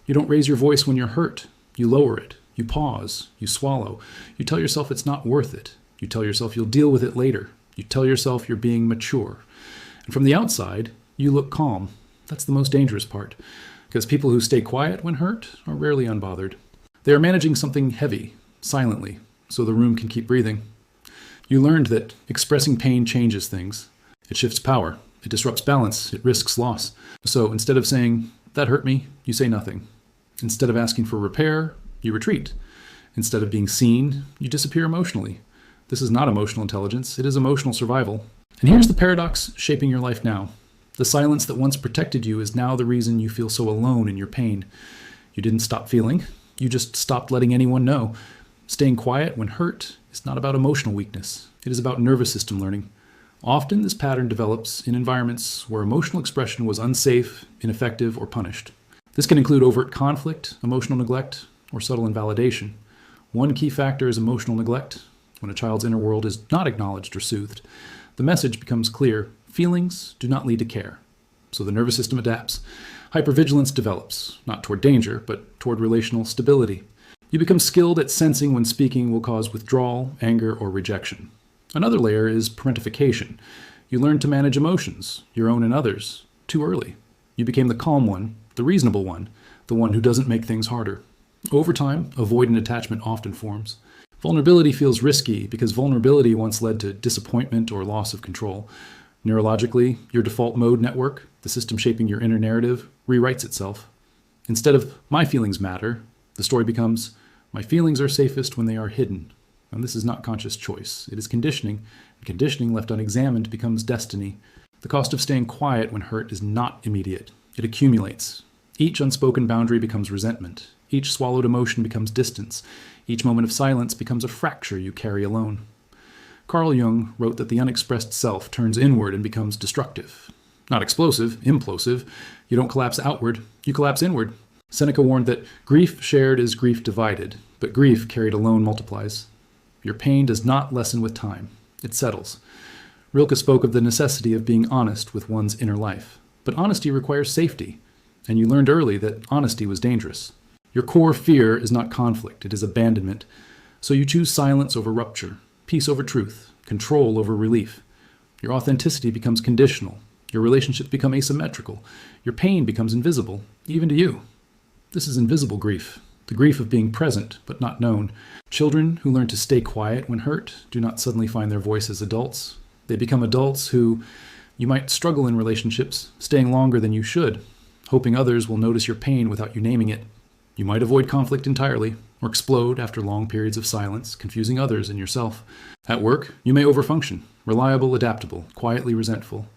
You don't raise your voice when you're hurt. You lower it. You pause. You swallow. You tell yourself it's not worth it. You tell yourself you'll deal with it later. You tell yourself you're being mature. And from the outside, you look calm. That's the most dangerous part, because people who stay quiet when hurt are rarely unbothered. They are managing something heavy, silently, so the room can keep breathing. You learned that expressing pain changes things. It shifts power. It disrupts balance. It risks loss. So instead of saying, "That hurt me," you say nothing. Instead of asking for repair, you retreat. Instead of being seen, you disappear emotionally. This is not emotional intelligence. It is emotional survival. And here's the paradox shaping your life now. The silence that once protected you is now the reason you feel so alone in your pain. You didn't stop feeling. You just stopped letting anyone know. Staying quiet when hurt is not about emotional weakness. It is about nervous system learning. Often this pattern develops in environments where emotional expression was unsafe, ineffective, or punished. This can include overt conflict, emotional neglect, or subtle invalidation. One key factor is emotional neglect. When a child's inner world is not acknowledged or soothed, the message becomes clear. Feelings do not lead to care. So the nervous system adapts. Hypervigilance develops, not toward danger, but toward relational stability. You become skilled at sensing when speaking will cause withdrawal, anger, or rejection. Another layer is parentification. You learn to manage emotions, your own and others, too early. You became the calm one, the reasonable one, the one who doesn't make things harder. Over time, avoidant attachment often forms. Vulnerability feels risky because vulnerability once led to disappointment or loss of control. Neurologically, your default mode network, the system shaping your inner narrative, rewrites itself. Instead of "my feelings matter," the story becomes "my feelings are safest when they are hidden." And this is not conscious choice. It is conditioning. And conditioning left unexamined becomes destiny. The cost of staying quiet when hurt is not immediate. It accumulates. Each unspoken boundary becomes resentment. Each swallowed emotion becomes distance. Each moment of silence becomes a fracture you carry alone. Carl Jung wrote that the unexpressed self turns inward and becomes destructive. Not explosive, implosive. You don't collapse outward, you collapse inward. Seneca warned that grief shared is grief divided, but grief carried alone multiplies. Your pain does not lessen with time. It settles. Rilke spoke of the necessity of being honest with one's inner life. But honesty requires safety, and you learned early that honesty was dangerous. Your core fear is not conflict, it is abandonment. So you choose silence over rupture, peace over truth, control over relief. Your authenticity becomes conditional. Your relationships become asymmetrical. Your pain becomes invisible, even to you. This is invisible grief, the grief of being present but not known. Children who learn to stay quiet when hurt do not suddenly find their voice as adults. They become adults who you might struggle in relationships, staying longer than you should, hoping others will notice your pain without you naming it. You might avoid conflict entirely, or explode after long periods of silence, confusing others and yourself. At work, you may overfunction, reliable, adaptable, quietly resentful.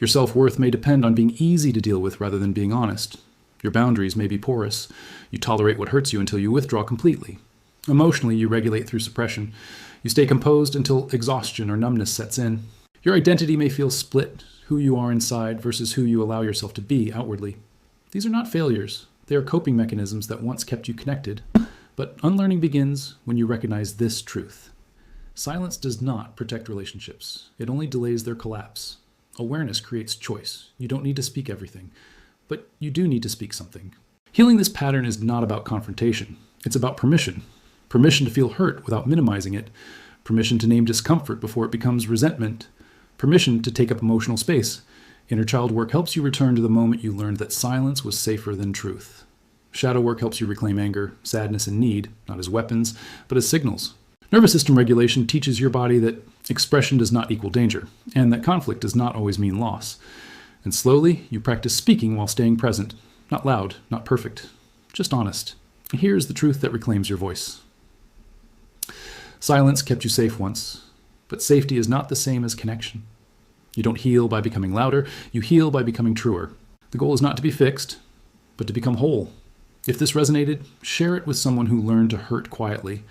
Your self-worth may depend on being easy to deal with rather than being honest. Your boundaries may be porous. You tolerate what hurts you until you withdraw completely. Emotionally, you regulate through suppression. You stay composed until exhaustion or numbness sets in. Your identity may feel split, who you are inside versus who you allow yourself to be outwardly. These are not failures. They are coping mechanisms that once kept you connected. But unlearning begins when you recognize this truth. Silence does not protect relationships. It only delays their collapse. Awareness creates choice. You don't need to speak everything, but you do need to speak something. Healing this pattern is not about confrontation. It's about permission. Permission to feel hurt without minimizing it. Permission to name discomfort before it becomes resentment. Permission to take up emotional space. Inner child work helps you return to the moment you learned that silence was safer than truth. Shadow work helps you reclaim anger, sadness, and need, not as weapons, but as signals. Nervous system regulation teaches your body that expression does not equal danger, and that conflict does not always mean loss. And slowly, you practice speaking while staying present. Not loud, not perfect, just honest. And here's the truth that reclaims your voice. Silence kept you safe once, but safety is not the same as connection. You don't heal by becoming louder, you heal by becoming truer. The goal is not to be fixed, but to become whole. If this resonated, share it with someone who learned to hurt quietly.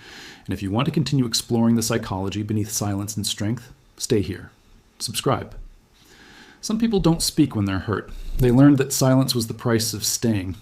And if you want to continue exploring the psychology beneath silence and strength, stay here. Subscribe. Some people don't speak when they're hurt. They learned that silence was the price of staying.